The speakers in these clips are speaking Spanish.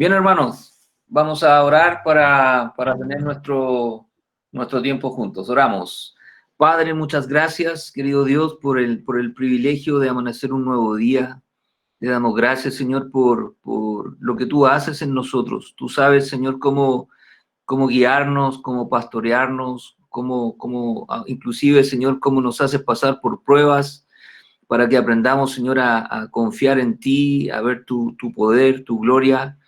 Bien, hermanos, vamos a orar para tener nuestro tiempo juntos. Oramos. Padre, muchas gracias, querido Dios, por el privilegio de amanecer un nuevo día. Te damos gracias, Señor, por lo que tú haces en nosotros. Tú sabes, Señor, cómo guiarnos, cómo pastorearnos, inclusive, Señor, cómo nos haces pasar por pruebas para que aprendamos, Señor, a confiar en ti, a ver tu poder, tu gloria.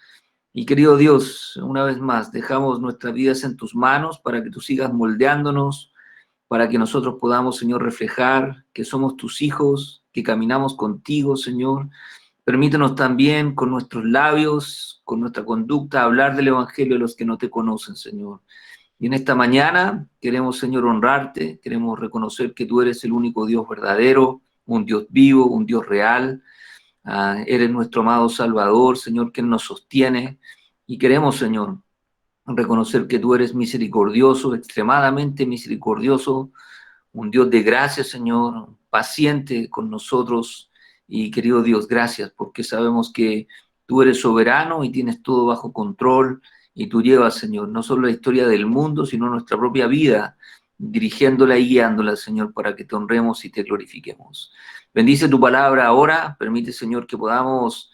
Y querido Dios, una vez más, dejamos nuestras vidas en tus manos para que tú sigas moldeándonos, para que nosotros podamos, Señor, reflejar que somos tus hijos, que caminamos contigo, Señor. Permítanos también con nuestros labios, con nuestra conducta, hablar del Evangelio a los que no te conocen, Señor. Y en esta mañana queremos, Señor, honrarte, queremos reconocer que tú eres el único Dios verdadero, un Dios vivo, un Dios real. Eres nuestro amado Salvador, Señor, quien nos sostiene. Y queremos, Señor, reconocer que tú eres misericordioso, extremadamente misericordioso, un Dios de gracia, Señor, paciente con nosotros. Y querido Dios, gracias, porque sabemos que tú eres soberano y tienes todo bajo control. Y tú llevas, Señor, no solo la historia del mundo, sino nuestra propia vida, dirigiéndola y guiándola, Señor, para que te honremos y te glorifiquemos. Bendice tu palabra ahora. Permite, Señor, que podamos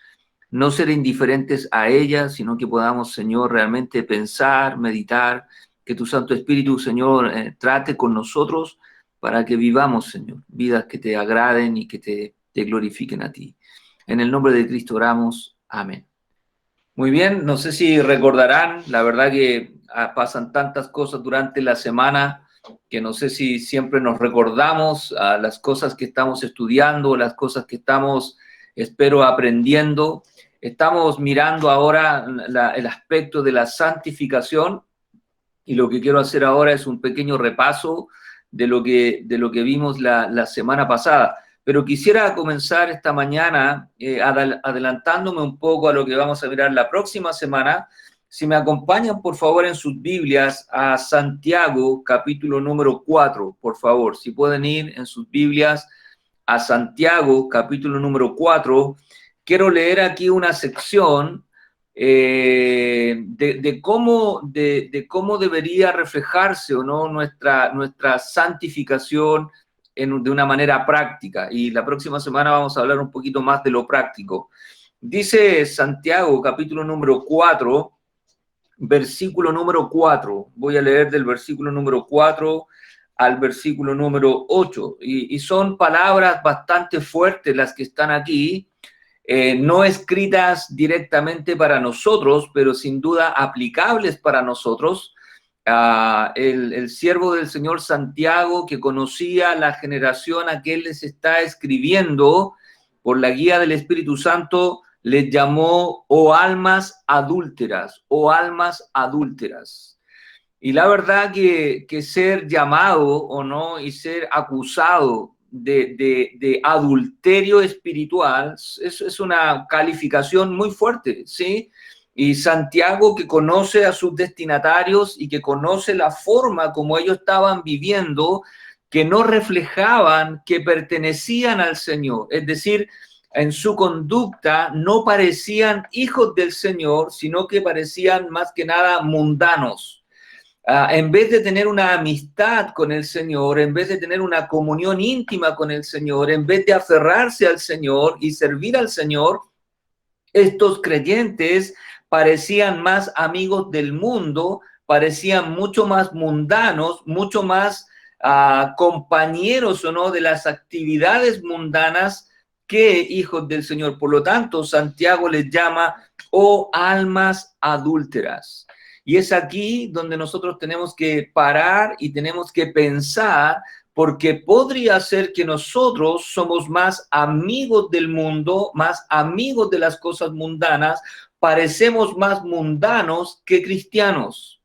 no ser indiferentes a ella, sino que podamos, Señor, realmente pensar, meditar, que tu Santo Espíritu, Señor, trate con nosotros para que vivamos, Señor, vidas que te agraden y que te glorifiquen a ti. En el nombre de Cristo oramos. Amén. Muy bien, no sé si recordarán, la verdad que pasan tantas cosas durante la semana que no sé si siempre nos recordamos a las cosas que estamos estudiando, las cosas que estamos, espero, aprendiendo. Estamos mirando ahora el aspecto de la santificación y lo que quiero hacer ahora es un pequeño repaso de lo que vimos la semana pasada. Pero quisiera comenzar esta mañana adelantándome un poco a lo que vamos a mirar la próxima semana. Si me acompañan, por favor, en sus Biblias a Santiago, capítulo número 4, por favor. Si pueden ir en sus Biblias a Santiago, capítulo número 4. Quiero leer aquí una sección de cómo debería reflejarse o no nuestra santificación de una manera práctica. Y la próxima semana vamos a hablar un poquito más de lo práctico. Dice Santiago, capítulo número 4, versículo número 4. Voy a leer del versículo número 4 al versículo número 8. Y son palabras bastante fuertes las que están aquí. No escritas directamente para nosotros, pero sin duda aplicables para nosotros. El siervo del Señor Santiago, que conocía la generación a que él les está escribiendo, por la guía del Espíritu Santo, les llamó almas adúlteras, almas adúlteras. Y la verdad que ser llamado o no y ser acusado de adulterio espiritual es una calificación muy fuerte, ¿sí? Y Santiago, que conoce a sus destinatarios y que conoce la forma como ellos estaban viviendo, que no reflejaban que pertenecían al Señor, es decir, en su conducta no parecían hijos del Señor, sino que parecían más que nada mundanos. En vez de tener una amistad con el Señor, en vez de tener una comunión íntima con el Señor, en vez de aferrarse al Señor y servir al Señor, estos creyentes parecían más amigos del mundo, parecían mucho más mundanos, mucho más compañeros o no de las actividades mundanas que hijos del Señor. Por lo tanto, Santiago les llama almas adúlteras. Y es aquí donde nosotros tenemos que parar y tenemos que pensar, porque podría ser que nosotros somos más amigos del mundo, más amigos de las cosas mundanas, parecemos más mundanos que cristianos.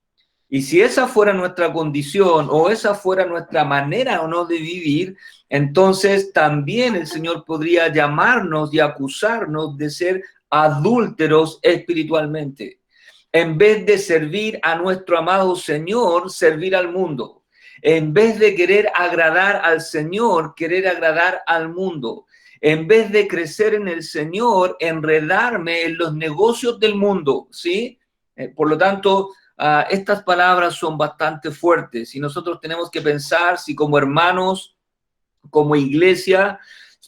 Y si esa fuera nuestra condición o esa fuera nuestra manera o no de vivir, entonces también el Señor podría llamarnos y acusarnos de ser adúlteros espiritualmente. En vez de servir a nuestro amado Señor, servir al mundo. En vez de querer agradar al Señor, querer agradar al mundo. en vez de crecer en el Señor, enredarme en los negocios del mundo, ¿sí? Por lo tanto, estas palabras son bastante fuertes y nosotros tenemos que pensar si como hermanos, como iglesia,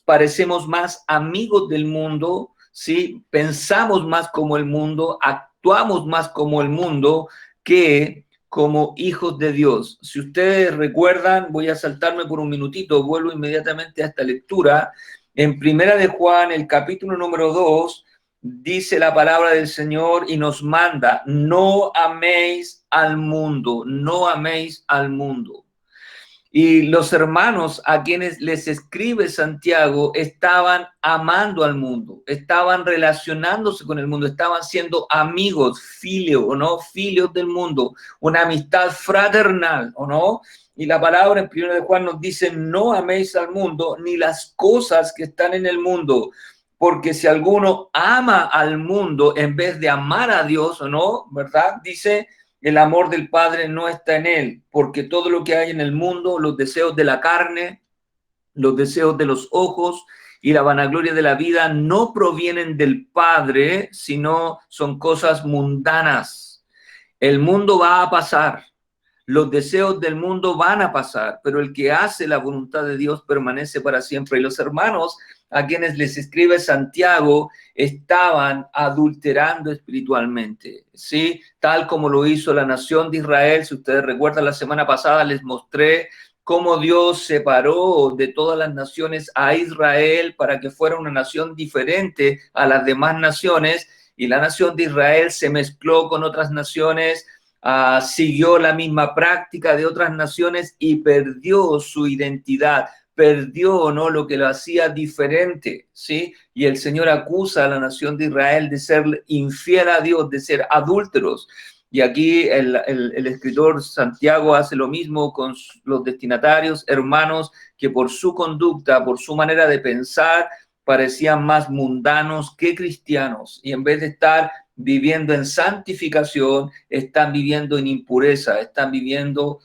parecemos más amigos del mundo, ¿sí? Pensamos más como el mundo, actuamos más como el mundo que como hijos de Dios. Si ustedes recuerdan, voy a saltarme por un minutito, vuelvo inmediatamente a esta lectura. En Primera de Juan, el capítulo número 2, dice la palabra del Señor y nos manda, no améis al mundo, no améis al mundo. Y los hermanos a quienes les escribe Santiago estaban amando al mundo, estaban relacionándose con el mundo, estaban siendo amigos, filio, ¿o no? Filios del mundo, una amistad fraternal, ¿o no? Y la palabra en 1 de Juan nos dice, no améis al mundo ni las cosas que están en el mundo, porque si alguno ama al mundo en vez de amar a Dios, ¿o no? ¿Verdad? Dice, el amor del Padre no está en él, porque todo lo que hay en el mundo, los deseos de la carne, los deseos de los ojos y la vanagloria de la vida no provienen del Padre, sino son cosas mundanas. El mundo va a pasar, los deseos del mundo van a pasar, pero el que hace la voluntad de Dios permanece para siempre. Y los hermanos a quienes les escribe Santiago estaban adulterando espiritualmente, ¿sí? Tal como lo hizo la nación de Israel. Si ustedes recuerdan, la semana pasada les mostré cómo Dios separó de todas las naciones a Israel para que fuera una nación diferente a las demás naciones, y la nación de Israel se mezcló con otras naciones, siguió la misma práctica de otras naciones y perdió su identidad, perdió, ¿no?, lo que lo hacía diferente, ¿sí? Y el Señor acusa a la nación de Israel de ser infiel a Dios, de ser adúlteros. Y aquí el escritor Santiago hace lo mismo con los destinatarios, hermanos, que por su conducta, por su manera de pensar, parecían más mundanos que cristianos. Y en vez de estar viviendo en santificación, están viviendo en impureza, están viviendo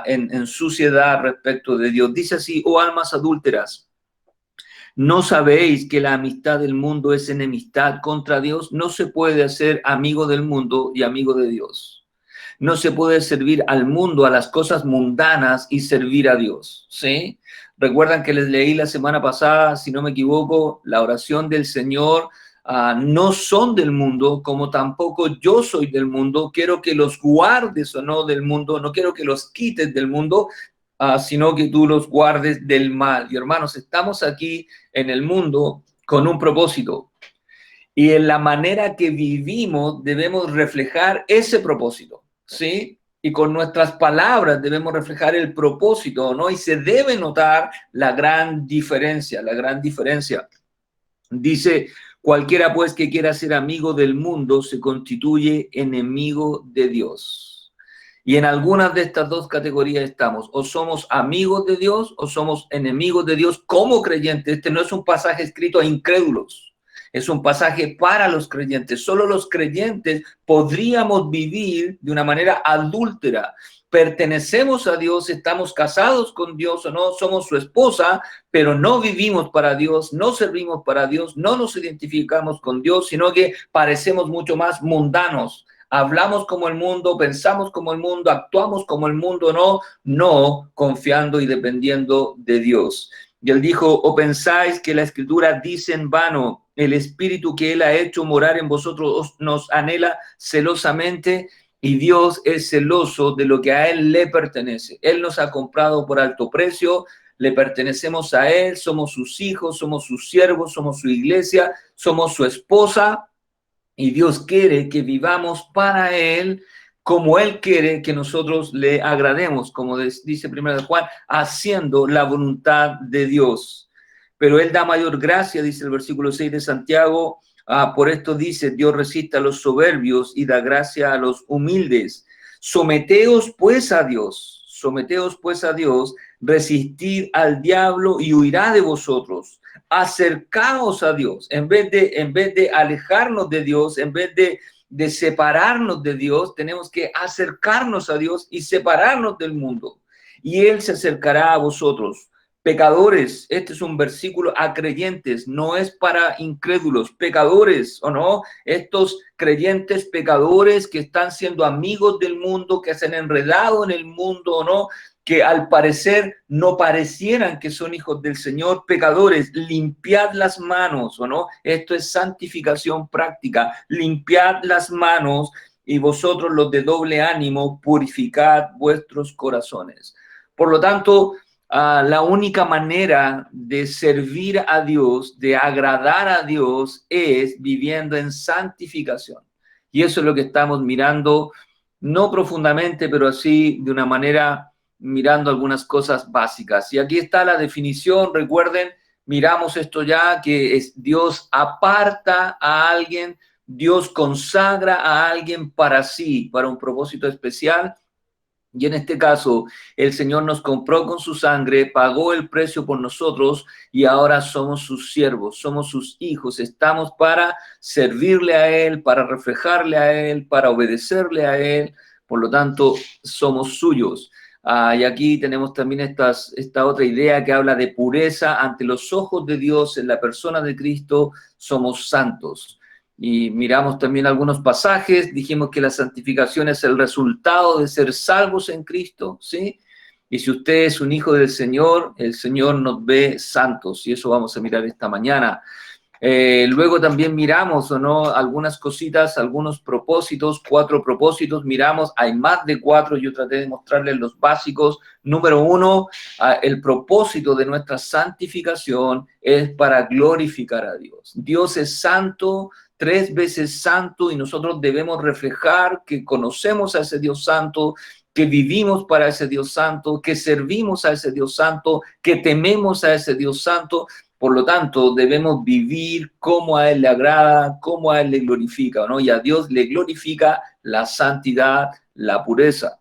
en suciedad respecto de Dios. Dice así, oh almas adúlteras, ¿no sabéis que la amistad del mundo es enemistad contra Dios? No se puede ser amigo del mundo y amigo de Dios. No se puede servir al mundo, a las cosas mundanas y servir a Dios, ¿sí? Recuerdan que les leí la semana pasada, si no me equivoco, la oración del Señor. No son del mundo, como tampoco yo soy del mundo. Quiero que los guardes o no del mundo, no quiero que los quites del mundo, sino que tú los guardes del mal. Y hermanos, estamos aquí en el mundo con un propósito. Y en la manera que vivimos debemos reflejar ese propósito, ¿sí? Y con nuestras palabras debemos reflejar el propósito, ¿no? Y se debe notar la gran diferencia, la gran diferencia. Dice, cualquiera pues que quiera ser amigo del mundo se constituye enemigo de Dios. Y en algunas de estas dos categorías estamos. O somos amigos de Dios o somos enemigos de Dios como creyentes. Este no es un pasaje escrito a incrédulos. Es un pasaje para los creyentes. Solo los creyentes podríamos vivir de una manera adúltera. Pertenecemos a Dios, estamos casados con Dios o no, somos su esposa, pero no vivimos para Dios, no servimos para Dios, no nos identificamos con Dios, sino que parecemos mucho más mundanos. Hablamos como el mundo, pensamos como el mundo, actuamos como el mundo, no confiando y dependiendo de Dios. Y él dijo, ¿o pensáis que la Escritura dice en vano, el Espíritu que Él ha hecho morar en vosotros nos anhela celosamente? Y Dios es celoso de lo que a Él le pertenece. Él nos ha comprado por alto precio, le pertenecemos a Él, somos sus hijos, somos sus siervos, somos su iglesia, somos su esposa, y Dios quiere que vivamos para Él como Él quiere que nosotros le agrademos, como dice 1 de Juan, haciendo la voluntad de Dios. Pero Él da mayor gracia, dice el versículo 6 de Santiago, por esto dice, Dios resiste a los soberbios y da gracia a los humildes. Someteos pues a Dios, resistid al diablo y huirá de vosotros. Acercaos a Dios, en vez de alejarnos de Dios, en vez de separarnos de Dios, tenemos que acercarnos a Dios y separarnos del mundo. Y Él se acercará a vosotros. Pecadores, este es un versículo a creyentes, no es para incrédulos, pecadores, ¿o no? Estos creyentes pecadores que están siendo amigos del mundo, que se han enredado en el mundo, ¿o no? Que al parecer no parecieran que son hijos del Señor, pecadores, limpiad las manos, ¿o no? Esto es santificación práctica, limpiad las manos y vosotros los de doble ánimo, purificad vuestros corazones. Por lo tanto, la única manera de servir a Dios, de agradar a Dios, es viviendo en santificación. Y eso es lo que estamos mirando, no profundamente, pero así de una manera mirando algunas cosas básicas. Y aquí está la definición, recuerden, miramos esto ya, que es Dios aparta a alguien, Dios consagra a alguien para sí, para un propósito especial. Y en este caso, el Señor nos compró con su sangre, pagó el precio por nosotros y ahora somos sus siervos, somos sus hijos. Estamos para servirle a Él, para reflejarle a Él, para obedecerle a Él. Por lo tanto, somos suyos. Y aquí tenemos también esta otra idea que habla de pureza ante los ojos de Dios en la persona de Cristo. Somos santos. Y miramos también algunos pasajes, dijimos que la santificación es el resultado de ser salvos en Cristo, ¿sí? Y si usted es un hijo del Señor, el Señor nos ve santos, y eso vamos a mirar esta mañana. Luego también miramos, ¿o no?, algunas cositas, algunos propósitos, 4 propósitos, miramos, hay más de 4, yo traté de mostrarles los básicos. Número 1, el propósito de nuestra santificación es para glorificar a Dios. Dios es santo, 3 veces santo, y nosotros debemos reflejar que conocemos a ese Dios santo, que vivimos para ese Dios santo, que servimos a ese Dios santo, que tememos a ese Dios santo. Por lo tanto, debemos vivir como a Él le agrada, como a Él le glorifica, ¿no? Y a Dios le glorifica la santidad, la pureza.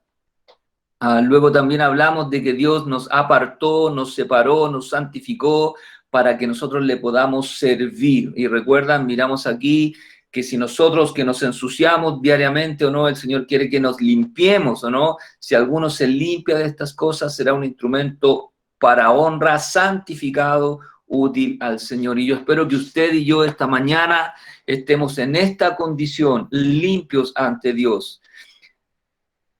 Luego también hablamos de que Dios nos apartó, nos separó, nos santificó para que nosotros le podamos servir. Y recuerdan, miramos aquí que si nosotros que nos ensuciamos diariamente o no, el Señor quiere que nos limpiemos o no. Si alguno se limpia de estas cosas, será un instrumento para honra, santificado, útil al Señor. Y yo espero que usted y yo esta mañana estemos en esta condición, limpios ante Dios.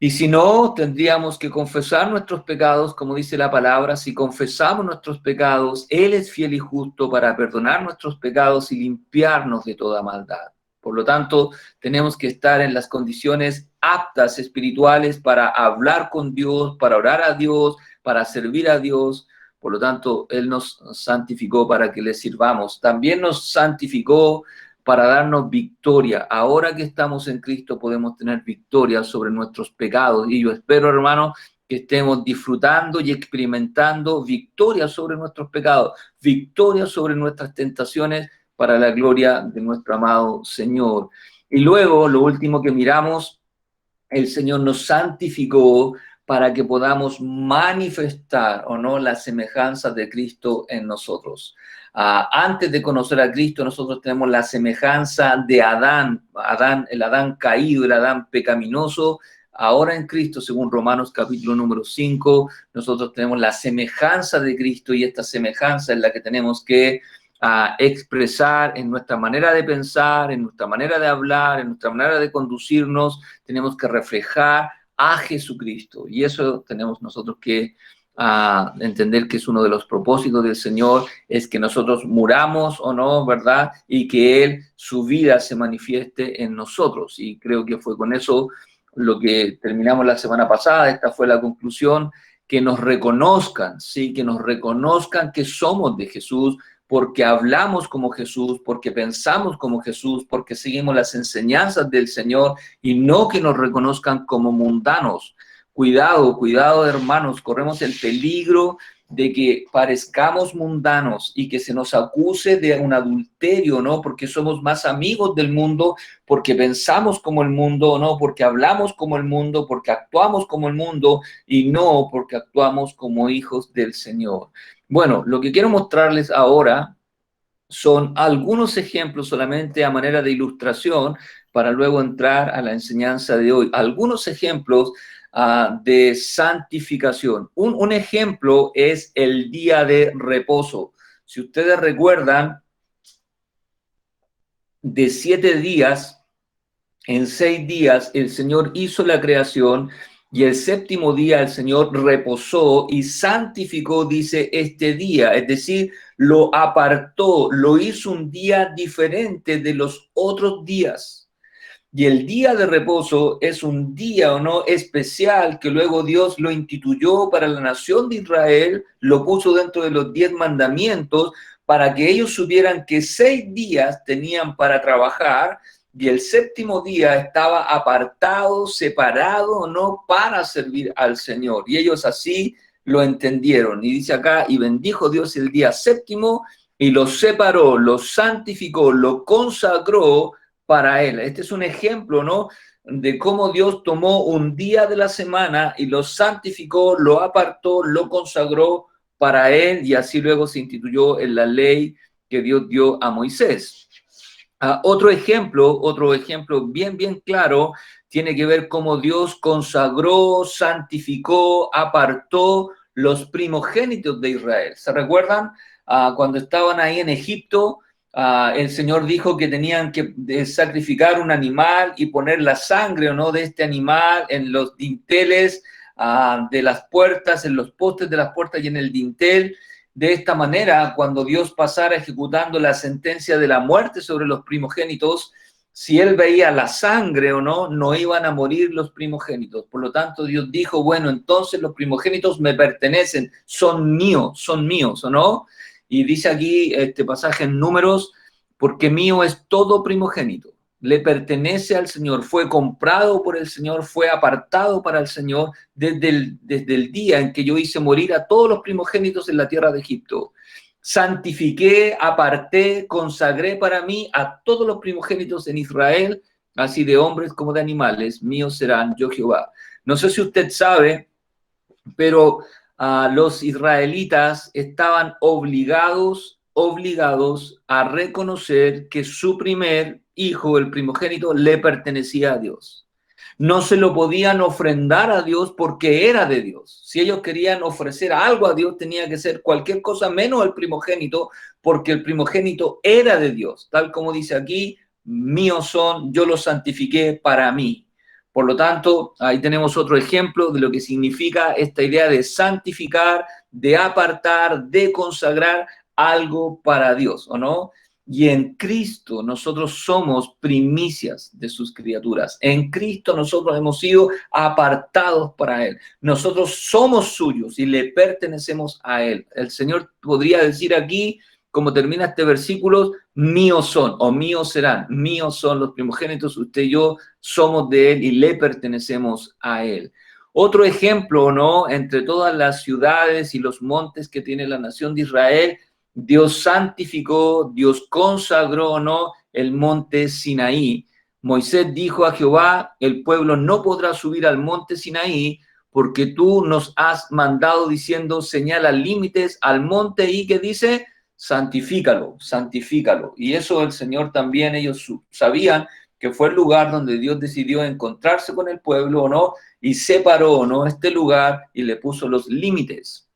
Y si no, tendríamos que confesar nuestros pecados, como dice la palabra. Si confesamos nuestros pecados, Él es fiel y justo para perdonar nuestros pecados y limpiarnos de toda maldad. Por lo tanto, tenemos que estar en las condiciones aptas espirituales para hablar con Dios, para orar a Dios, para servir a Dios. Por lo tanto, Él nos santificó para que le sirvamos. También nos santificó para darnos victoria. Ahora que estamos en Cristo podemos tener victoria sobre nuestros pecados. Y yo espero, hermanos, que estemos disfrutando y experimentando victoria sobre nuestros pecados, victoria sobre nuestras tentaciones para la gloria de nuestro amado Señor. Y luego, lo último que miramos, el Señor nos santificó para que podamos manifestar o no la semejanza de Cristo en nosotros. Antes de conocer a Cristo, nosotros tenemos la semejanza de Adán, el Adán caído, el Adán pecaminoso. Ahora en Cristo, según Romanos capítulo número 5, nosotros tenemos la semejanza de Cristo, y esta semejanza es la que tenemos que expresar en nuestra manera de pensar, en nuestra manera de hablar, en nuestra manera de conducirnos. Tenemos que reflejar a Jesucristo, y eso tenemos nosotros que entender que es uno de los propósitos del Señor, es que nosotros muramos o no, ¿verdad? Y que Él, su vida se manifieste en nosotros. Y creo que fue con eso lo que terminamos la semana pasada. Esta fue la conclusión: que nos reconozcan, ¿sí? Que nos reconozcan que somos de Jesús, porque hablamos como Jesús, porque pensamos como Jesús, porque seguimos las enseñanzas del Señor, y no que nos reconozcan como mundanos. Cuidado, cuidado, hermanos, corremos el peligro de que parezcamos mundanos y que se nos acuse de un adulterio, ¿no? Porque somos más amigos del mundo, porque pensamos como el mundo, ¿no? Porque hablamos como el mundo, porque actuamos como el mundo, y no porque actuamos como hijos del Señor. Bueno, lo que quiero mostrarles ahora son algunos ejemplos solamente a manera de ilustración para luego entrar a la enseñanza de hoy. Algunos ejemplos de santificación. Un ejemplo es el día de reposo. Si ustedes recuerdan, de 7 días, en 6 días, el Señor hizo la creación y el séptimo día el Señor reposó y santificó, dice, este día. Es decir, lo apartó, lo hizo un día diferente de los otros días. Y el día de reposo es un día o no especial que luego Dios lo instituyó para la nación de Israel, lo puso dentro de los 10 mandamientos para que ellos supieran que 6 días tenían para trabajar y el séptimo día estaba apartado, separado o no para servir al Señor. Y ellos así lo entendieron. Y dice acá, y bendijo Dios el día séptimo y lo separó, lo santificó, lo consagró para él. Este es un ejemplo, ¿no? De cómo Dios tomó un día de la semana y lo santificó, lo apartó, lo consagró para él y así luego se instituyó en la ley que Dios dio a Moisés. Otro ejemplo bien claro tiene que ver cómo Dios consagró, santificó, apartó los primogénitos de Israel. ¿Se recuerdan? Cuando estaban ahí en Egipto, el Señor dijo que tenían que sacrificar un animal y poner la sangre o no de este animal en los dinteles de las puertas, en los postes de las puertas y en el dintel. De esta manera, cuando Dios pasara ejecutando la sentencia de la muerte sobre los primogénitos, si él veía la sangre o no, no iban a morir los primogénitos. Por lo tanto, Dios dijo, bueno, entonces los primogénitos me pertenecen, son míos, ¿o no? Y dice aquí este pasaje en Números, porque mío es todo primogénito, le pertenece al Señor, fue comprado por el Señor, fue apartado para el Señor desde el día en que yo hice morir a todos los primogénitos en la tierra de Egipto. Santifiqué, aparté, consagré para mí a todos los primogénitos en Israel, así de hombres como de animales, míos serán yo Jehová. No sé si usted sabe, pero los israelitas estaban obligados a reconocer que su primer hijo, el primogénito, le pertenecía a Dios. No se lo podían ofrendar a Dios porque era de Dios. Si ellos querían ofrecer algo a Dios, tenía que ser cualquier cosa menos el primogénito, porque el primogénito era de Dios. Tal como dice aquí, míos son, yo los santifiqué para mí. Por lo tanto, ahí tenemos otro ejemplo de lo que significa esta idea de santificar, de apartar, de consagrar algo para Dios, ¿o no? Y en Cristo nosotros somos primicias de sus criaturas. En Cristo nosotros hemos sido apartados para Él. Nosotros somos suyos y le pertenecemos a Él. El Señor podría decir aquí, como termina este versículo, míos son o míos serán. Míos son los primogénitos, usted y yo somos de Él y le pertenecemos a Él. Otro ejemplo, ¿no? Entre todas las ciudades y los montes que tiene la nación de Israel, Dios santificó, Dios consagró, ¿no? El monte Sinaí. Moisés dijo a Jehová, el pueblo no podrá subir al monte Sinaí porque tú nos has mandado diciendo, señala límites al monte y que dice, santifícalo, santifícalo. Y eso el Señor también, ellos sabían que fue el lugar donde Dios decidió encontrarse con el pueblo, ¿o no? Y separó, ¿no? Este lugar y le puso los límites.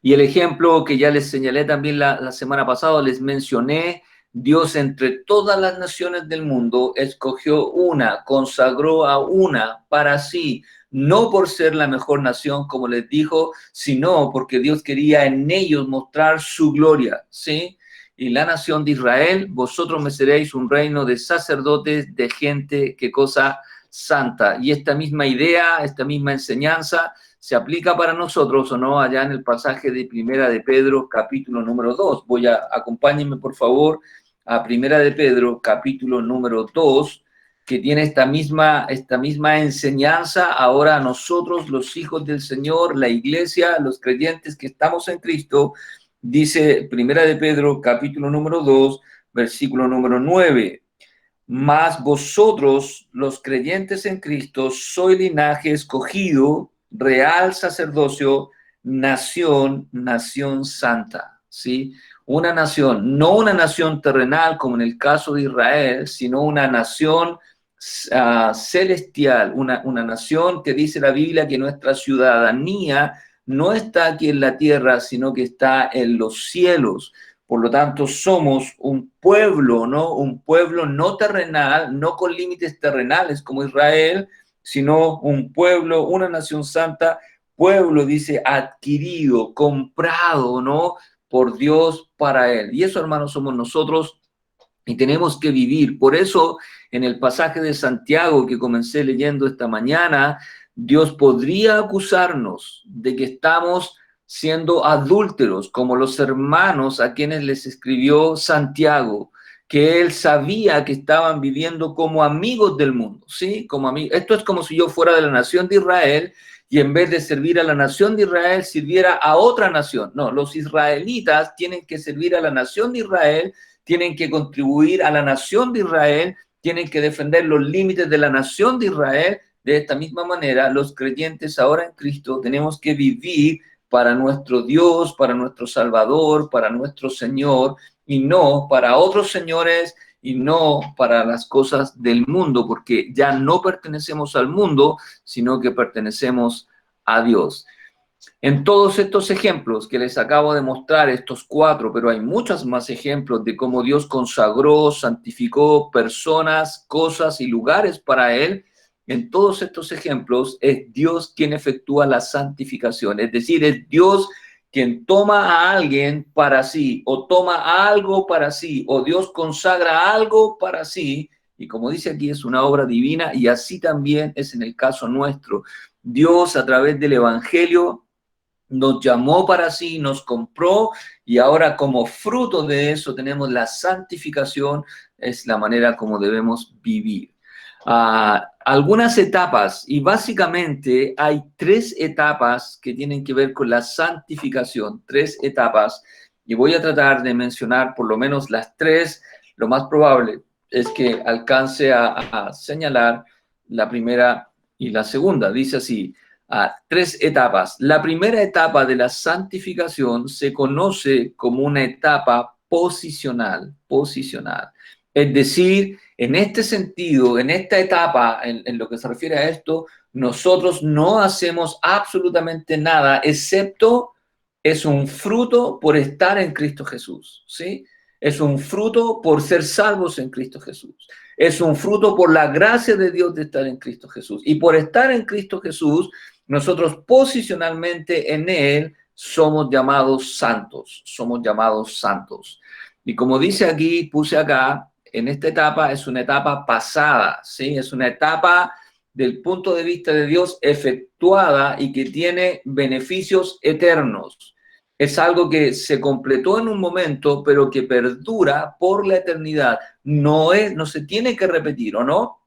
Y el ejemplo que ya les señalé también la semana pasada, les mencioné, Dios entre todas las naciones del mundo escogió una, consagró a una para sí, no por ser la mejor nación, como les dijo, sino porque Dios quería en ellos mostrar su gloria, ¿sí? Y la nación de Israel, vosotros me seréis un reino de sacerdotes, de gente, qué cosa santa. Y esta misma idea, esta misma enseñanza, se aplica para nosotros o no allá en el pasaje de Primera de Pedro, capítulo número 2. Acompáñenme por favor a Primera de Pedro, capítulo número 2, que tiene esta misma enseñanza ahora a nosotros, los hijos del Señor, la iglesia, los creyentes que estamos en Cristo. Dice Primera de Pedro, capítulo número 2, versículo número 9. Mas vosotros, los creyentes en Cristo, sois linaje escogido, real sacerdocio, nación santa, ¿sí? Una nación, no una nación terrenal como en el caso de Israel, sino una nación celestial, una nación que dice la Biblia que nuestra ciudadanía no está aquí en la tierra, sino que está en los cielos. Por lo tanto, somos un pueblo, ¿no? Un pueblo no terrenal, no con límites terrenales como Israel, sino un pueblo, una nación santa, pueblo, dice, adquirido, comprado, ¿no? Por Dios para Él. Y eso, hermanos, somos nosotros y tenemos que vivir. Por eso, en el pasaje de Santiago que comencé leyendo esta mañana, Dios podría acusarnos de que estamos siendo adúlteros, como los hermanos a quienes les escribió Santiago, que él sabía que estaban viviendo como amigos del mundo, ¿sí? Como amigos. Esto es como si yo fuera de la nación de Israel y en vez de servir a la nación de Israel, sirviera a otra nación. No, los israelitas tienen que servir a la nación de Israel, tienen que contribuir a la nación de Israel, tienen que defender los límites de la nación de Israel. De esta misma manera, los creyentes ahora en Cristo tenemos que vivir para nuestro Dios, para nuestro Salvador, para nuestro Señor, y no para otros señores y no para las cosas del mundo, porque ya no pertenecemos al mundo, sino que pertenecemos a Dios. En todos estos ejemplos que les acabo de mostrar, estos 4, pero hay muchos más ejemplos de cómo Dios consagró, santificó personas, cosas y lugares para Él. En todos estos ejemplos es Dios quien efectúa la santificación, es decir, es Dios quien toma a alguien para sí, o toma algo para sí, o Dios consagra algo para sí, y como dice aquí, es una obra divina, y así también es en el caso nuestro. Dios, a través del Evangelio, nos llamó para sí, nos compró, y ahora como fruto de eso tenemos la santificación, es la manera como debemos vivir. Algunas etapas, y básicamente hay 3 etapas que tienen que ver con la santificación, 3 etapas, y voy a tratar de mencionar por lo menos las 3. Lo más probable es que alcance a señalar la primera y la segunda. Dice así: 3 etapas. La primera etapa de la santificación se conoce como una etapa posicional, posicional. Es decir, en este sentido, en esta etapa, en lo que se refiere a esto, nosotros no hacemos absolutamente nada, excepto es un fruto por estar en Cristo Jesús, ¿sí? Es un fruto por ser salvos en Cristo Jesús. Es un fruto por la gracia de Dios de estar en Cristo Jesús. Y por estar en Cristo Jesús, nosotros posicionalmente en Él somos llamados santos, somos llamados santos. Y como dice aquí, puse acá, en esta etapa es una etapa pasada, ¿sí? Es una etapa del punto de vista de Dios efectuada y que tiene beneficios eternos. Es algo que se completó en un momento, pero que perdura por la eternidad. No se tiene que repetir, ¿o no?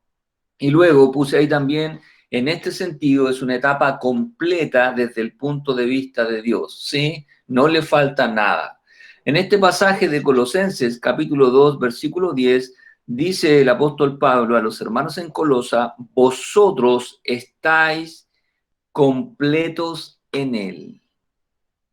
Y luego puse ahí también, en este sentido, es una etapa completa desde el punto de vista de Dios, ¿sí? No le falta nada. En este pasaje de Colosenses, capítulo 2, versículo 10, dice el apóstol Pablo a los hermanos en Colosa: vosotros estáis completos en Él.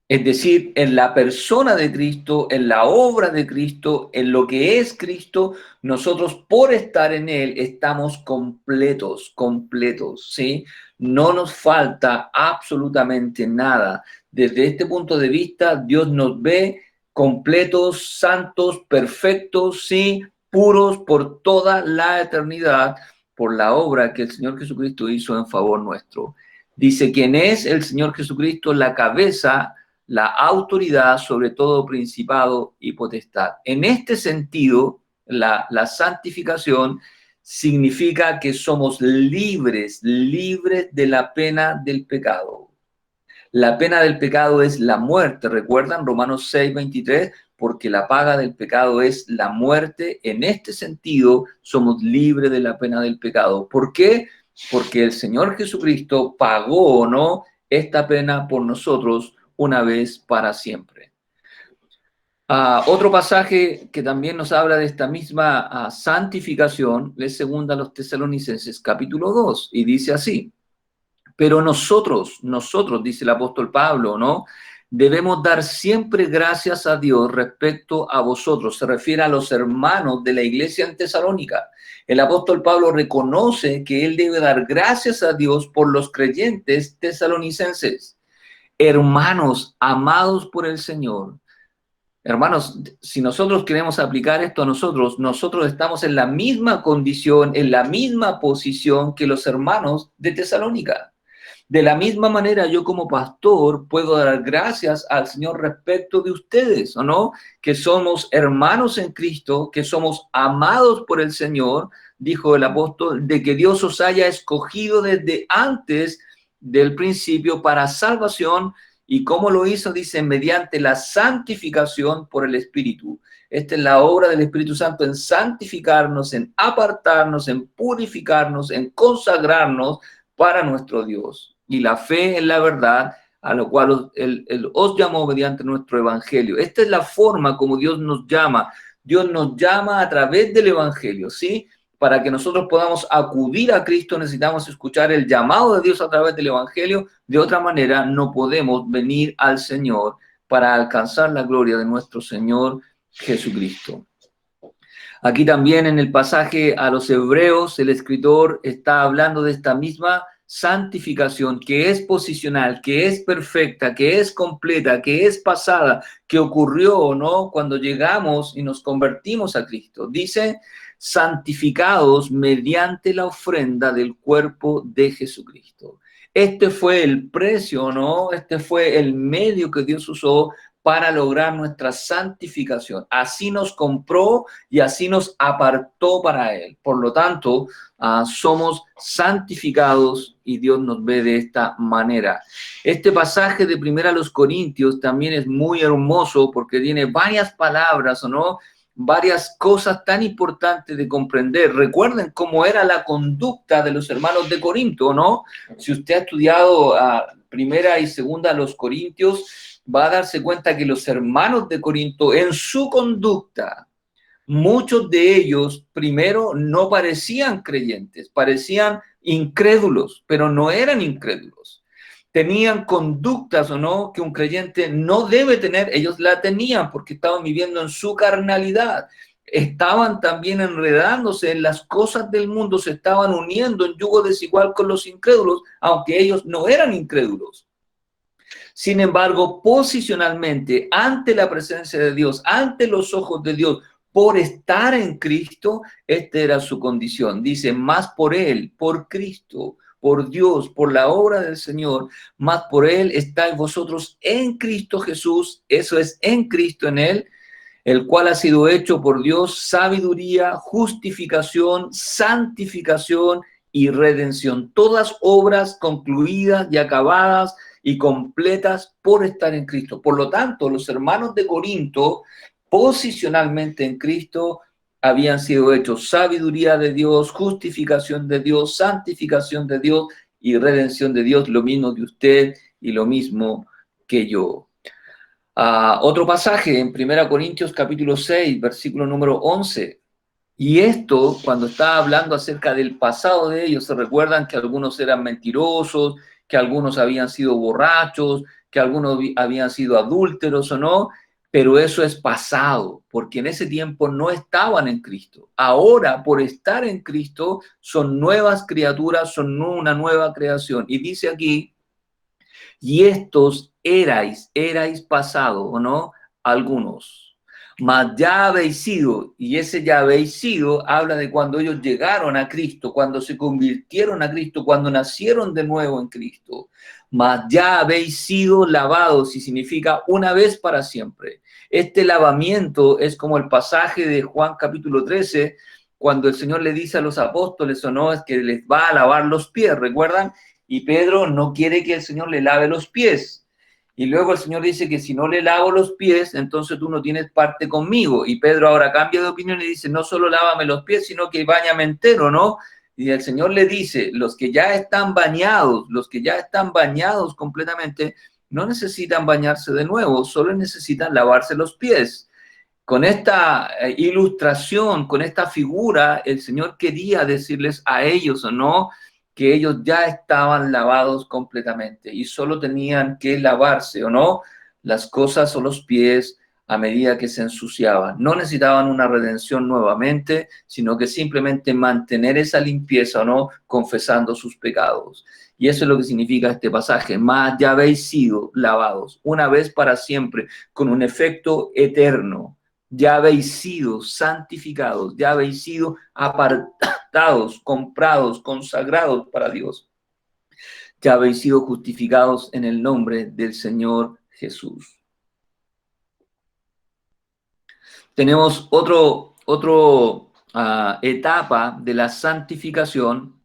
Es decir, en la persona de Cristo, en la obra de Cristo, en lo que es Cristo, nosotros por estar en Él estamos completos, completos, ¿sí? No nos falta absolutamente nada. Desde este punto de vista, Dios nos ve completos, santos, perfectos, ¿sí? Puros por toda la eternidad, por la obra que el Señor Jesucristo hizo en favor nuestro. Dice: ¿quién es el Señor Jesucristo? La cabeza, la autoridad sobre todo principado y potestad. En este sentido, la santificación significa que somos libres, libres de la pena del pecado. La pena del pecado es la muerte. ¿Recuerdan Romanos 6:23? Porque la paga del pecado es la muerte. En este sentido, somos libres de la pena del pecado. ¿Por qué? Porque el Señor Jesucristo pagó, ¿no?, esta pena por nosotros una vez para siempre. Otro pasaje que también nos habla de esta misma santificación es segunda a los Tesalonicenses, capítulo 2, y dice así: pero nosotros, dice el apóstol Pablo, ¿no?, debemos dar siempre gracias a Dios respecto a vosotros. Se refiere a los hermanos de la iglesia en Tesalónica. El apóstol Pablo reconoce que él debe dar gracias a Dios por los creyentes tesalonicenses. Hermanos, amados por el Señor. Hermanos, si nosotros queremos aplicar esto a nosotros, nosotros estamos en la misma condición, en la misma posición que los hermanos de Tesalónica. De la misma manera, yo como pastor puedo dar gracias al Señor respecto de ustedes, ¿o no? Que somos hermanos en Cristo, que somos amados por el Señor, dijo el apóstol, de que Dios os haya escogido desde antes del principio para salvación. ¿Y cómo lo hizo? Dice, mediante la santificación por el Espíritu. Esta es la obra del Espíritu Santo en santificarnos, en apartarnos, en purificarnos, en consagrarnos para nuestro Dios. Y la fe en la verdad, a lo cual él os llamó mediante nuestro evangelio. Esta es la forma como Dios nos llama. Dios nos llama a través del evangelio, ¿sí? Para que nosotros podamos acudir a Cristo necesitamos escuchar el llamado de Dios a través del evangelio. De otra manera no podemos venir al Señor para alcanzar la gloria de nuestro Señor Jesucristo. Aquí también en el pasaje a los Hebreos, el escritor está hablando de esta misma santificación que es posicional, que es perfecta, que es completa, que es pasada, que ocurrió o no cuando llegamos y nos convertimos a Cristo. Dice, santificados mediante la ofrenda del cuerpo de Jesucristo. Este fue el precio, ¿no? Este fue el medio que Dios usó para lograr nuestra santificación. Así nos compró y así nos apartó para Él. Por lo tanto, somos santificados y Dios nos ve de esta manera. Este pasaje de 1 Corintios también es muy hermoso porque tiene varias palabras, ¿o no? Varias cosas tan importantes de comprender. Recuerden cómo era la conducta de los hermanos de Corinto, ¿no? Si usted ha estudiado primera y segunda los Corintios, va a darse cuenta que los hermanos de Corinto en su conducta, muchos de ellos primero no parecían creyentes, parecían incrédulos, pero no eran incrédulos. Tenían conductas o no que un creyente no debe tener, ellos la tenían porque estaban viviendo en su carnalidad. Estaban también enredándose en las cosas del mundo, se estaban uniendo en yugo desigual con los incrédulos, aunque ellos no eran incrédulos. Sin embargo, posicionalmente, ante la presencia de Dios, ante los ojos de Dios, por estar en Cristo, esta era su condición. Dice, más por Él, por Cristo, por Dios, por la obra del Señor, más por Él estáis vosotros en Cristo Jesús, eso es en Cristo en Él, el cual ha sido hecho por Dios sabiduría, justificación, santificación y redención. Todas obras concluidas y acabadas y completas por estar en Cristo. Por lo tanto, los hermanos de Corinto, posicionalmente en Cristo, habían sido hechos sabiduría de Dios, justificación de Dios, santificación de Dios y redención de Dios, lo mismo que usted y lo mismo que yo. Otro pasaje en 1 Corintios capítulo 6, versículo número 11. Y esto, cuando está hablando acerca del pasado de ellos, se recuerdan que algunos eran mentirosos, que algunos habían sido borrachos, que algunos habían sido adúlteros o no, pero eso es pasado, porque en ese tiempo no estaban en Cristo. Ahora, por estar en Cristo, son nuevas criaturas, son una nueva creación. Y dice aquí, y estos erais pasado, ¿o no? Algunos. Mas ya habéis sido, y ese ya habéis sido habla de cuando ellos llegaron a Cristo, cuando se convirtieron a Cristo, cuando nacieron de nuevo en Cristo. Mas ya habéis sido lavados, y significa una vez para siempre. Este lavamiento es como el pasaje de Juan capítulo 13, cuando el Señor le dice a los apóstoles, o no, es que les va a lavar los pies, ¿recuerdan? Y Pedro no quiere que el Señor le lave los pies. Y luego el Señor dice que si no le lavo los pies, entonces tú no tienes parte conmigo. Y Pedro ahora cambia de opinión y dice, no solo lávame los pies, sino que báñame entero, ¿no? Y el Señor le dice, los que ya están bañados completamente, no necesitan bañarse de nuevo, solo necesitan lavarse los pies. Con esta ilustración, con esta figura, el Señor quería decirles a ellos, ¿o no?, que ellos ya estaban lavados completamente y solo tenían que lavarse, ¿o no?, las cosas o los pies a medida que se ensuciaban. No necesitaban una redención nuevamente, sino que simplemente mantener esa limpieza, ¿no? Confesando sus pecados. Y eso es lo que significa este pasaje. Mas ya habéis sido lavados una vez para siempre, con un efecto eterno. Ya habéis sido santificados, ya habéis sido apartados, comprados, consagrados para Dios. Ya habéis sido justificados en el nombre del Señor Jesús. Tenemos otro etapa de la santificación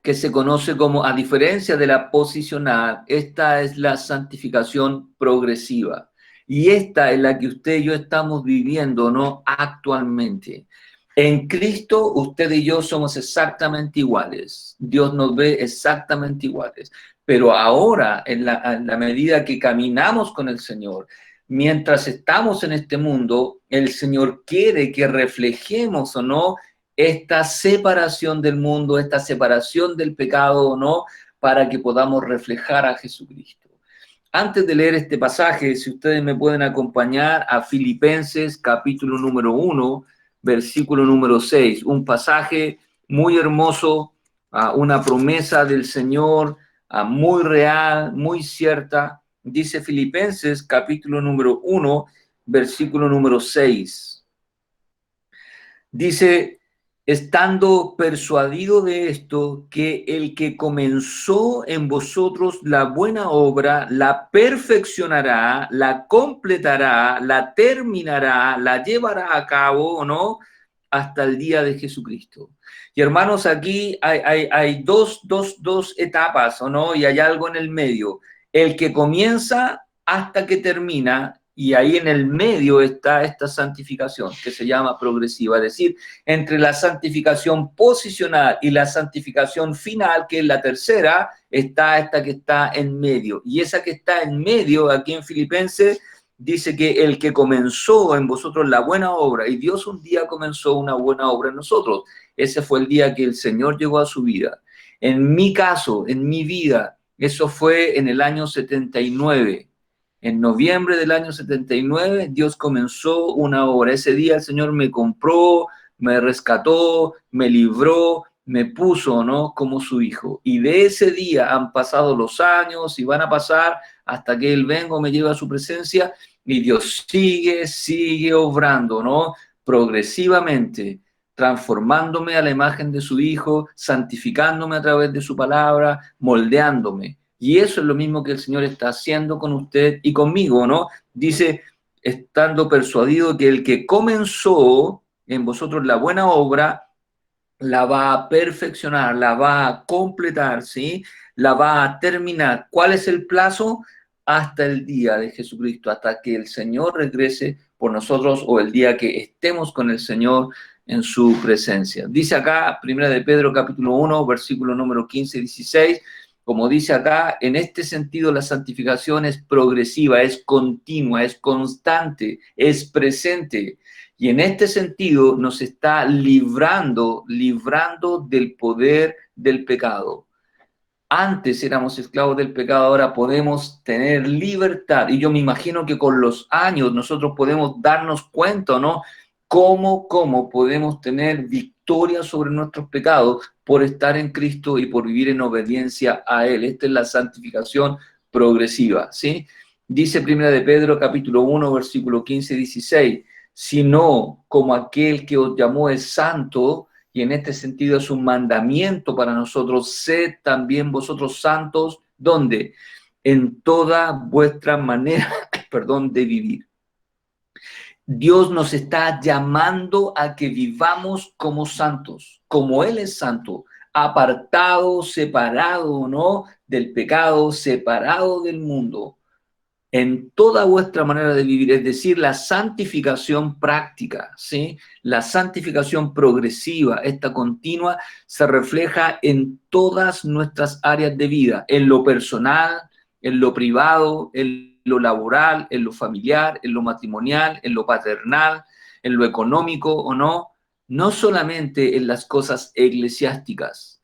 que se conoce como, a diferencia de la posicional, esta es la santificación progresiva. Y esta es la que usted y yo estamos viviendo, ¿no? Actualmente. En Cristo, usted y yo somos exactamente iguales. Dios nos ve exactamente iguales. Pero ahora, en la medida que caminamos con el Señor, mientras estamos en este mundo, el Señor quiere que reflejemos o no esta separación del mundo, esta separación del pecado o no, para que podamos reflejar a Jesucristo. Antes de leer este pasaje, si ustedes me pueden acompañar a Filipenses capítulo número 1, versículo número 6, un pasaje muy hermoso, una promesa del Señor, muy real, muy cierta. Dice Filipenses capítulo número 1, versículo número 6. Dice, estando persuadido de esto, que el que comenzó en vosotros la buena obra, la perfeccionará, la completará, la terminará, la llevará a cabo, ¿o no? Hasta el día de Jesucristo. Y hermanos, aquí hay dos etapas, ¿o no? Y hay algo en el medio. El que comienza hasta que termina, y ahí en el medio está esta santificación que se llama progresiva, es decir, entre la santificación posicional y la santificación final, que es la tercera, está esta que está en medio. Y esa que está en medio, aquí en Filipenses, dice que el que comenzó en vosotros la buena obra, y Dios un día comenzó una buena obra en nosotros, ese fue el día que el Señor llegó a su vida. En mi caso, en mi vida, eso fue en el año 79. En noviembre del año 79, Dios comenzó una obra. Ese día el Señor me compró, me rescató, me libró, me puso, ¿no? Como su hijo. Y de ese día han pasado los años y van a pasar hasta que Él venga o me lleve a su presencia y Dios sigue obrando, ¿no? Progresivamente, transformándome a la imagen de su Hijo, santificándome a través de su palabra, moldeándome. Y eso es lo mismo que el Señor está haciendo con usted y conmigo, ¿no? Dice, estando persuadido que el que comenzó en vosotros la buena obra, la va a perfeccionar, la va a completar, ¿sí? La va a terminar. ¿Cuál es el plazo? Hasta el día de Jesucristo, hasta que el Señor regrese por nosotros o el día que estemos con el Señor en su presencia. Dice acá, 1 de Pedro capítulo 1, versículo número 15 y 16, como dice acá, en este sentido la santificación es progresiva, es continua, es constante, es presente. Y en este sentido nos está librando del poder del pecado. Antes éramos esclavos del pecado, ahora podemos tener libertad. Y yo me imagino que con los años nosotros podemos darnos cuenta, ¿no? Cómo podemos tener victoria sobre nuestros pecados por estar en Cristo y por vivir en obediencia a Él. Esta es la santificación progresiva, ¿sí? Dice 1 de Pedro, capítulo 1, versículo 15 y 16, sino como aquel que os llamó es santo, y en este sentido es un mandamiento para nosotros, sed también vosotros santos, ¿dónde? En toda vuestra manera, de vivir. Dios nos está llamando a que vivamos como santos, como Él es santo, apartado, separado, ¿no? Del pecado, separado del mundo, en toda vuestra manera de vivir, es decir, la santificación práctica, ¿sí? La santificación progresiva, esta continua, se refleja en todas nuestras áreas de vida, en lo personal, en lo privado, en lo laboral, en lo familiar, en lo matrimonial, en lo paternal, en lo económico o no solamente en las cosas eclesiásticas.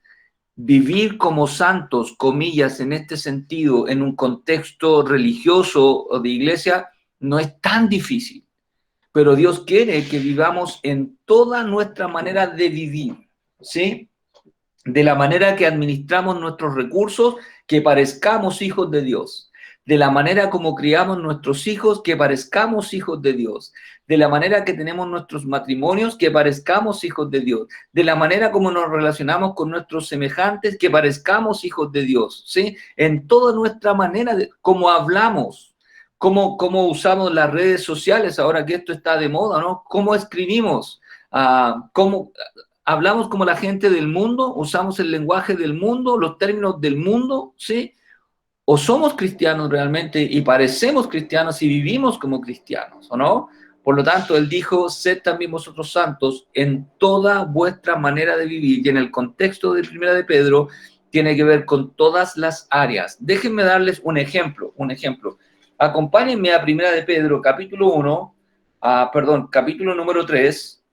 Vivir como santos, comillas, en este sentido, en un contexto religioso o de iglesia, no es tan difícil, pero Dios quiere que vivamos en toda nuestra manera de vivir, ¿sí? De la manera que administramos nuestros recursos, que parezcamos hijos de Dios. De la manera como criamos nuestros hijos, que parezcamos hijos de Dios. De la manera que tenemos nuestros matrimonios, que parezcamos hijos de Dios. De la manera como nos relacionamos con nuestros semejantes, que parezcamos hijos de Dios, ¿sí? En toda nuestra manera, de cómo hablamos, cómo usamos las redes sociales, ahora que esto está de moda, ¿no? Cómo escribimos, cómo hablamos como la gente del mundo, usamos el lenguaje del mundo, los términos del mundo, ¿sí? O somos cristianos realmente y parecemos cristianos y vivimos como cristianos, ¿o no? Por lo tanto, él dijo, sed también vosotros santos en toda vuestra manera de vivir. Y en el contexto de Primera de Pedro, tiene que ver con todas las áreas. Déjenme darles un ejemplo. Acompáñenme a Primera de Pedro, capítulo número 3,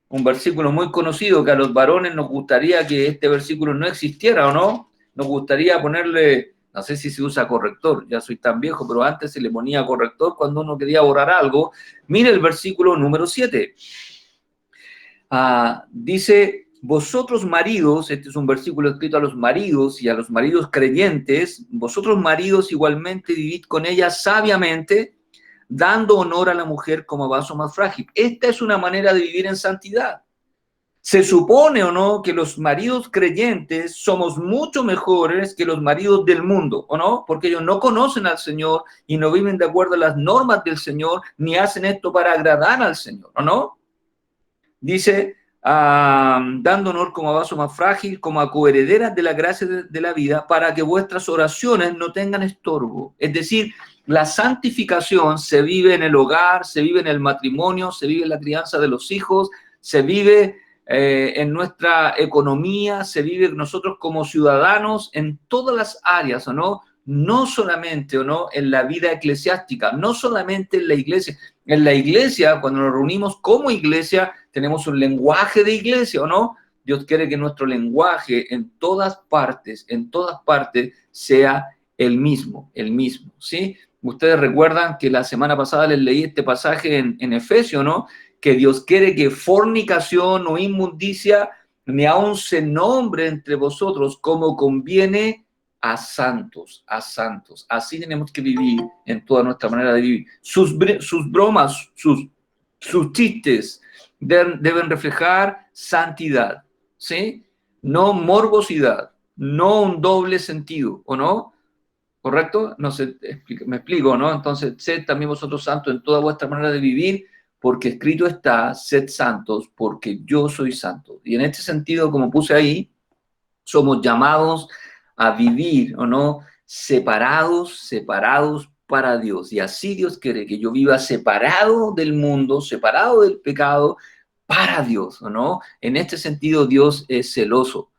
un versículo muy conocido que a los varones nos gustaría que este versículo no existiera, ¿o no? Nos gustaría ponerle, no sé si se usa corrector, ya soy tan viejo, pero antes se le ponía corrector cuando uno quería borrar algo. Mire el versículo número 7. Dice, vosotros maridos, este es un versículo escrito a los maridos y a los maridos creyentes, vosotros maridos igualmente vivid con ella sabiamente, dando honor a la mujer como vaso más frágil. Esta es una manera de vivir en santidad. Se supone o no que los maridos creyentes somos mucho mejores que los maridos del mundo, ¿o no? Porque ellos no conocen al Señor y no viven de acuerdo a las normas del Señor, ni hacen esto para agradar al Señor, ¿o no? Dice, dando honor como a vaso más frágil, como a coherederas de la gracia de la vida, para que vuestras oraciones no tengan estorbo. Es decir, la santificación se vive en el hogar, se vive en el matrimonio, se vive en la crianza de los hijos, se vive en nuestra economía, se vive nosotros como ciudadanos en todas las áreas, ¿o no? No solamente, ¿o no?, en la vida eclesiástica, no solamente en la iglesia. En la iglesia, cuando nos reunimos como iglesia, tenemos un lenguaje de iglesia, ¿o no? Dios quiere que nuestro lenguaje en todas partes, sea el mismo, ¿sí? Ustedes recuerdan que la semana pasada les leí este pasaje en Efesios, ¿no? Que Dios quiere que fornicación o inmundicia ni aun se nombre entre vosotros como conviene a santos, a santos. Así tenemos que vivir en toda nuestra manera de vivir. Sus bromas, sus chistes deben reflejar santidad, ¿sí? No morbosidad, no un doble sentido, ¿o no? ¿Correcto? No sé, me explico, ¿no? Entonces, sed también vosotros santos en toda vuestra manera de vivir, porque escrito está, sed santos, porque yo soy santo. Y en este sentido, como puse ahí, somos llamados a vivir, ¿o no? Separados para Dios. Y así Dios quiere que yo viva separado del mundo, separado del pecado, para Dios, ¿o no? En este sentido, Dios es celoso.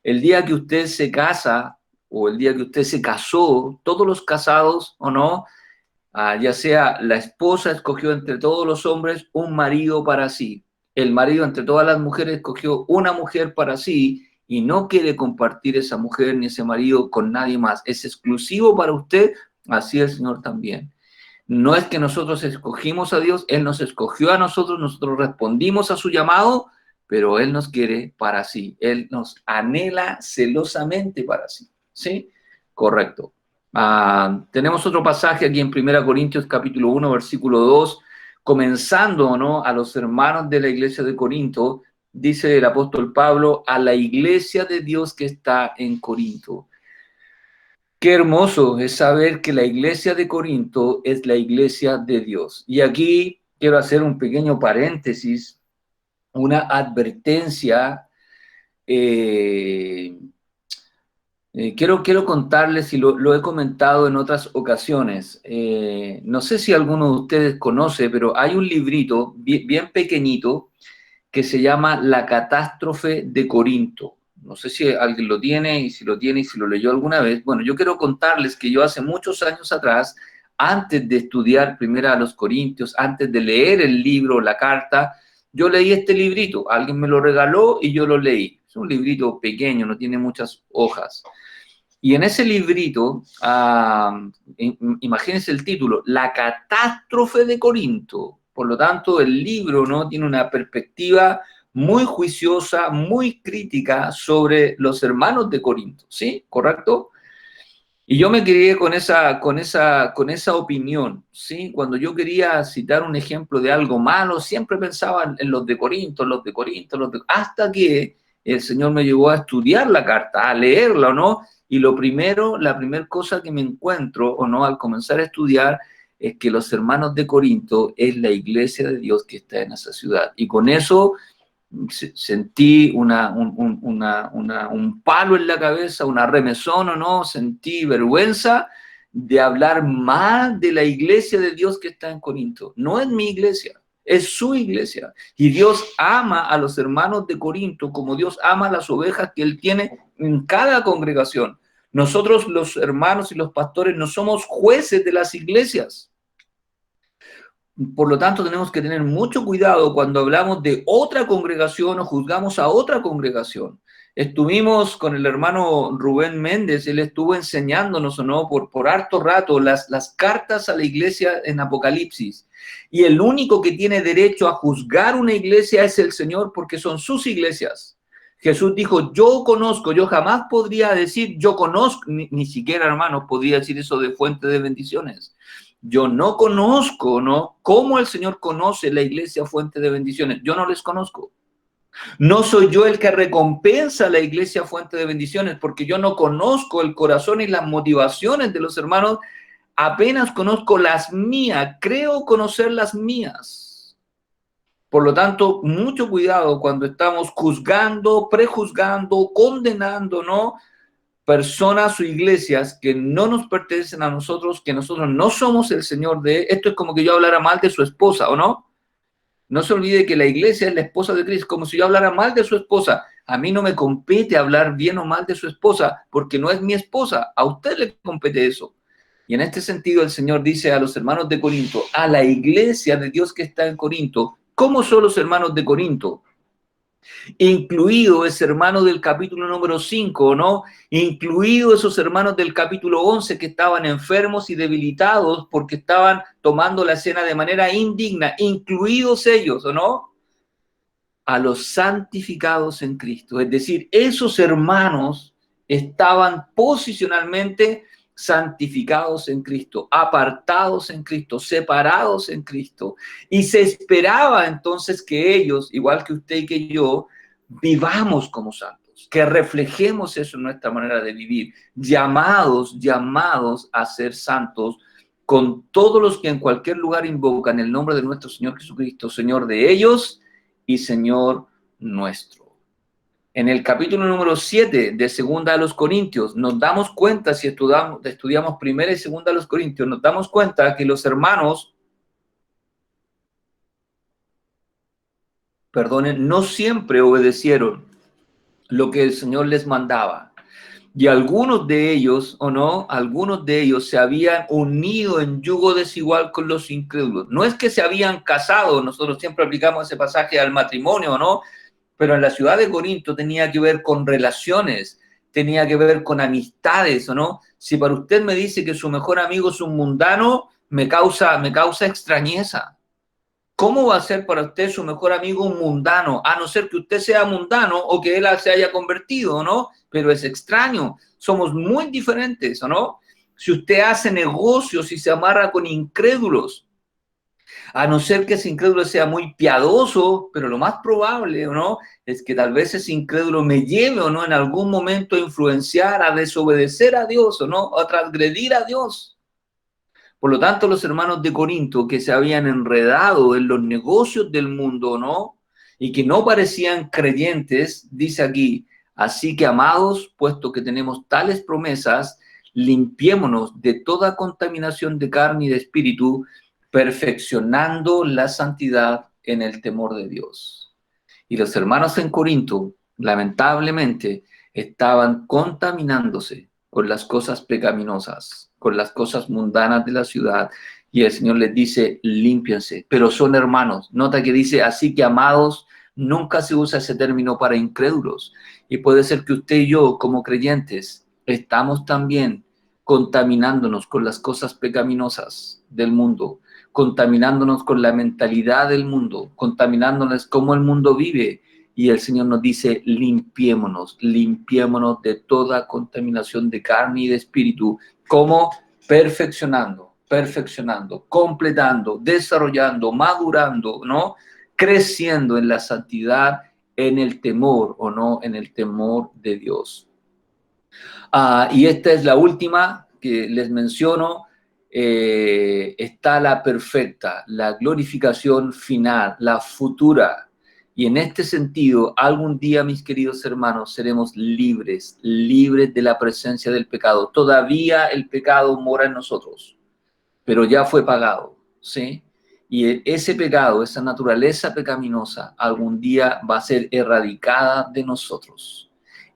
El día que usted se casa o el día que usted se casó, todos los casados, ¿o no? Ya sea la esposa escogió entre todos los hombres un marido para sí. El marido entre todas las mujeres escogió una mujer para sí y no quiere compartir esa mujer ni ese marido con nadie más. Es exclusivo para usted, así el Señor también. No es que nosotros escogimos a Dios, Él nos escogió a nosotros respondimos a su llamado, pero Él nos quiere para sí. Él nos anhela celosamente para sí. ¿Sí? Correcto. Tenemos otro pasaje aquí en 1 Corintios capítulo 1, versículo 2, comenzando, ¿no?, a los hermanos de la iglesia de Corinto, dice el apóstol Pablo, a la iglesia de Dios que está en Corinto. Qué hermoso es saber que la iglesia de Corinto es la iglesia de Dios. Y aquí quiero hacer un pequeño paréntesis, una advertencia. Quiero contarles, y lo he comentado en otras ocasiones, no sé si alguno de ustedes conoce, pero hay un librito bien pequeñito que se llama La catástrofe de Corinto. No sé si alguien lo tiene y si lo tiene y si lo leyó alguna vez. Bueno, yo quiero contarles que yo hace muchos años atrás, antes de estudiar Primera a los Corintios, antes de leer el libro, la carta, yo leí este librito. Alguien me lo regaló y yo lo leí. Es un librito pequeño, no tiene muchas hojas. Y en ese librito, imagínense el título, La catástrofe de Corinto. Por lo tanto, el libro, ¿no?, tiene una perspectiva muy juiciosa, muy crítica sobre los hermanos de Corinto, ¿sí? ¿Correcto? Y yo me crié con esa opinión, ¿sí? Cuando yo quería citar un ejemplo de algo malo, siempre pensaba en los de Corinto, hasta que el Señor me llevó a estudiar la carta, a leerla, ¿o no? Y la primera cosa que me encuentro, ¿o no?, al comenzar a estudiar, es que los hermanos de Corinto es la iglesia de Dios que está en esa ciudad. Y con eso sentí un palo en la cabeza, una remesón, ¿o no? Sentí vergüenza de hablar más de la iglesia de Dios que está en Corinto. No es mi iglesia, es su iglesia. Y Dios ama a los hermanos de Corinto como Dios ama a las ovejas que Él tiene en cada congregación. Nosotros, los hermanos y los pastores, no somos jueces de las iglesias. Por lo tanto, tenemos que tener mucho cuidado cuando hablamos de otra congregación o juzgamos a otra congregación. Estuvimos con el hermano Rubén Méndez, él estuvo enseñándonos, ¿o no?, por harto rato las cartas a la iglesia en Apocalipsis. Y el único que tiene derecho a juzgar una iglesia es el Señor, porque son sus iglesias. Jesús dijo, yo conozco, yo jamás podría decir, yo conozco, ni siquiera, hermanos, podría decir eso de fuente de bendiciones. Yo no conozco, ¿no?, cómo el Señor conoce la iglesia fuente de bendiciones. Yo no les conozco. No soy yo el que recompensa a la iglesia fuente de bendiciones, porque yo no conozco el corazón y las motivaciones de los hermanos. Apenas conozco las mías, creo conocer las mías. Por lo tanto, mucho cuidado cuando estamos juzgando, prejuzgando, condenando, ¿no?, personas o iglesias que no nos pertenecen a nosotros, que nosotros no somos el Señor de. Esto es como que yo hablara mal de su esposa, ¿o no? No se olvide que la iglesia es la esposa de Cristo, como si yo hablara mal de su esposa. A mí no me compete hablar bien o mal de su esposa, porque no es mi esposa. A usted le compete eso. Y en este sentido el Señor dice a los hermanos de Corinto, a la iglesia de Dios que está en Corinto, ¿cómo son los hermanos de Corinto? Incluido ese hermano del capítulo número 5, ¿no? Incluido esos hermanos del capítulo 11 que estaban enfermos y debilitados porque estaban tomando la cena de manera indigna, incluidos ellos, ¿o no? A los santificados en Cristo. Es decir, esos hermanos estaban posicionalmente santificados en Cristo, apartados en Cristo, separados en Cristo. Y se esperaba entonces que ellos, igual que usted y que yo, vivamos como santos, que reflejemos eso en nuestra manera de vivir, llamados a ser santos, con todos los que en cualquier lugar invocan el nombre de nuestro Señor Jesucristo, Señor de ellos y Señor nuestro. En el capítulo número 7 de Segunda de los Corintios, nos damos cuenta, si estudiamos Primera y Segunda de los Corintios, nos damos cuenta que los hermanos, no siempre obedecieron lo que el Señor les mandaba. Y algunos de ellos, ¿o no?, algunos de ellos se habían unido en yugo desigual con los incrédulos. No es que se habían casado, nosotros siempre aplicamos ese pasaje al matrimonio, ¿no? Pero en la ciudad de Corinto tenía que ver con relaciones, tenía que ver con amistades, ¿o no? Si para usted me dice que su mejor amigo es un mundano, me causa extrañeza. ¿Cómo va a ser para usted su mejor amigo un mundano? A no ser que usted sea mundano o que él se haya convertido, ¿no? Pero es extraño. Somos muy diferentes, ¿o no? Si usted hace negocios y se amarra con incrédulos, a no ser que ese incrédulo sea muy piadoso, pero lo más probable, ¿o no?, es que tal vez ese incrédulo me lleve, ¿o no?, en algún momento a influenciar, a desobedecer a Dios, ¿o no?, a transgredir a Dios. Por lo tanto, los hermanos de Corinto que se habían enredado en los negocios del mundo, ¿no?, y que no parecían creyentes, dice aquí, así que amados, puesto que tenemos tales promesas, limpiémonos de toda contaminación de carne y de espíritu, perfeccionando la santidad en el temor de Dios. Y los hermanos en Corinto, lamentablemente, estaban contaminándose con las cosas pecaminosas, con las cosas mundanas de la ciudad. Y el Señor les dice, límpiense, pero son hermanos. Nota que dice, así que amados, nunca se usa ese término para incrédulos. Y puede ser que usted y yo, como creyentes, estamos también contaminándonos con las cosas pecaminosas del mundo, contaminándonos con la mentalidad del mundo, contaminándonos cómo el mundo vive. Y el Señor nos dice, limpiémonos de toda contaminación de carne y de espíritu. ¿Cómo? Perfeccionando, completando, desarrollando, madurando, ¿no? Creciendo en la santidad, en el temor, o no, en el temor de Dios. Y esta es la última que les menciono. Está la perfecta, la glorificación final, la futura. Y en este sentido, algún día, mis queridos hermanos, seremos libres de la presencia del pecado. Todavía el pecado mora en nosotros, pero ya fue pagado, ¿sí? Y ese pecado, esa naturaleza pecaminosa, algún día va a ser erradicada de nosotros.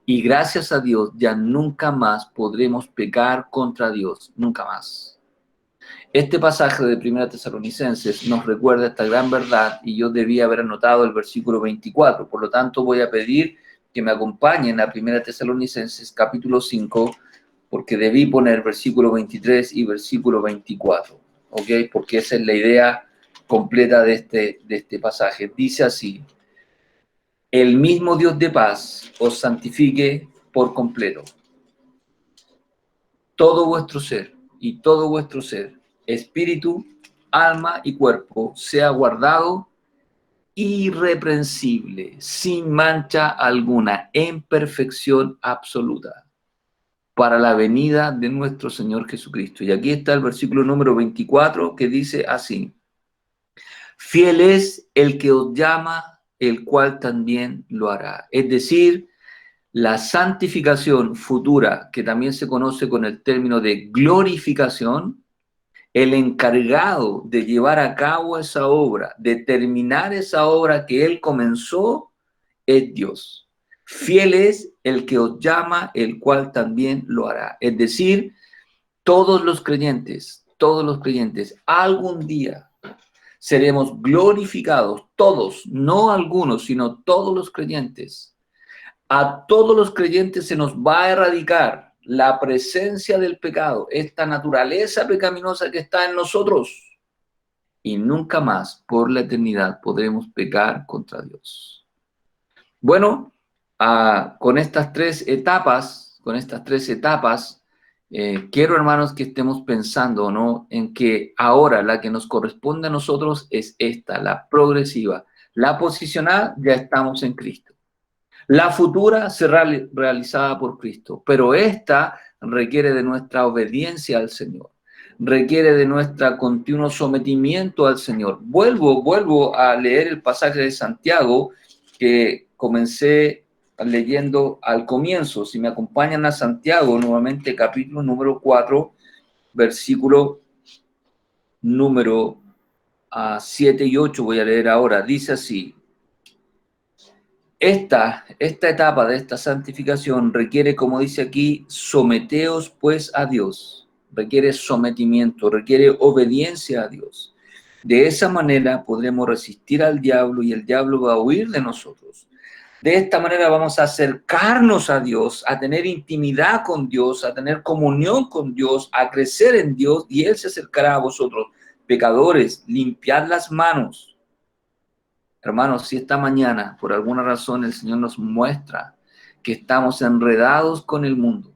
Y gracias a Dios, ya nunca más podremos pecar contra Dios, nunca más. Este pasaje de 1 Tesalonicenses nos recuerda esta gran verdad y yo debía haber anotado el versículo 24. Por lo tanto, voy a pedir que me acompañen a 1 Tesalonicenses capítulo 5, porque debí poner versículo 23 y versículo 24, ¿ok? Porque esa es la idea completa de este pasaje. Dice así: el mismo Dios de paz os santifique por completo. Todo vuestro ser, espíritu, alma y cuerpo, sea guardado irreprensible, sin mancha alguna, en perfección absoluta, para la venida de nuestro Señor Jesucristo. Y aquí está el versículo número 24 que dice así: fiel es el que os llama, el cual también lo hará. Es decir, la santificación futura, que también se conoce con el término de glorificación, el encargado de llevar a cabo esa obra, de terminar esa obra que Él comenzó, es Dios. Fiel es el que os llama, el cual también lo hará. Es decir, todos los creyentes, algún día seremos glorificados, todos, no algunos, sino todos los creyentes. A todos los creyentes se nos va a erradicar la presencia del pecado, esta naturaleza pecaminosa que está en nosotros, y nunca más por la eternidad podremos pecar contra Dios. Bueno, con estas tres etapas, quiero, hermanos, que estemos pensando, ¿no?, en que ahora la que nos corresponde a nosotros es esta, la progresiva. La posicional, ya estamos en Cristo. La futura será realizada por Cristo, pero esta requiere de nuestra obediencia al Señor, requiere de nuestro continuo sometimiento al Señor. Vuelvo a leer el pasaje de Santiago que comencé leyendo al comienzo. Si me acompañan a Santiago, nuevamente capítulo número 4, versículo número 7 y 8 voy a leer ahora. Dice así: Esta etapa de esta santificación requiere, como dice aquí, someteos pues a Dios, requiere sometimiento, requiere obediencia a Dios. De esa manera podremos resistir al diablo y el diablo va a huir de nosotros. De esta manera vamos a acercarnos a Dios, a tener intimidad con Dios, a tener comunión con Dios, a crecer en Dios, y Él se acercará a vosotros. Pecadores, limpiad las manos. Hermanos, si esta mañana, por alguna razón, el Señor nos muestra que estamos enredados con el mundo,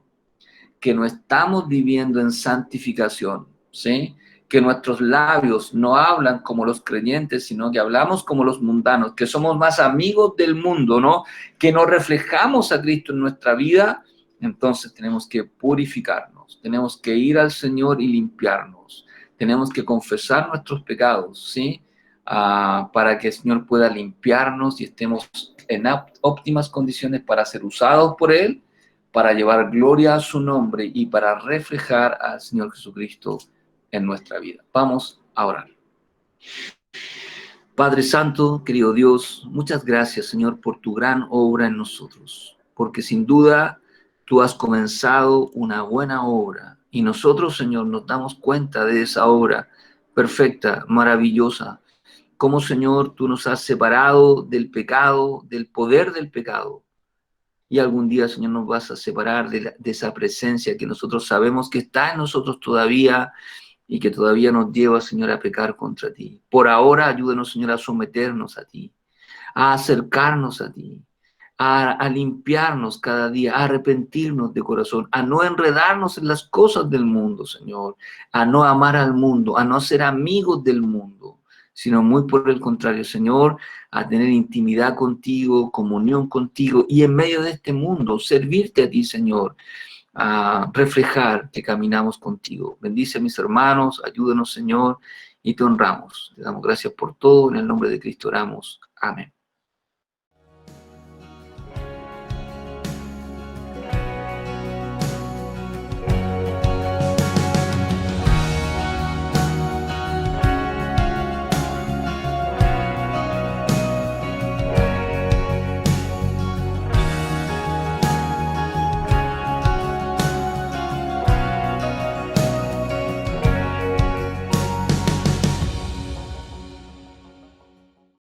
que no estamos viviendo en santificación, ¿sí?, que nuestros labios no hablan como los creyentes, sino que hablamos como los mundanos, que somos más amigos del mundo, ¿no?, que no reflejamos a Cristo en nuestra vida, entonces tenemos que purificarnos, tenemos que ir al Señor y limpiarnos, tenemos que confesar nuestros pecados, ¿sí?, para que el Señor pueda limpiarnos y estemos en óptimas condiciones para ser usados por Él, para llevar gloria a su nombre y para reflejar al Señor Jesucristo en nuestra vida. Vamos a orar. Padre Santo, querido Dios, muchas gracias, Señor, por tu gran obra en nosotros, porque sin duda tú has comenzado una buena obra y nosotros, Señor, nos damos cuenta de esa obra perfecta, maravillosa. Cómo, Señor, tú nos has separado del pecado, del poder del pecado, y algún día, Señor, nos vas a separar de esa presencia que nosotros sabemos que está en nosotros todavía y que todavía nos lleva, Señor, a pecar contra ti. Por ahora, ayúdanos, Señor, a someternos a ti, a acercarnos a ti, a limpiarnos cada día, a arrepentirnos de corazón, a no enredarnos en las cosas del mundo, Señor, a no amar al mundo, a no ser amigos del mundo, sino muy por el contrario, Señor, a tener intimidad contigo, comunión contigo y en medio de este mundo, servirte a ti, Señor, a reflejar que caminamos contigo. Bendice a mis hermanos, ayúdanos, Señor, y te honramos. Te damos gracias por todo. En el nombre de Cristo oramos. Amén.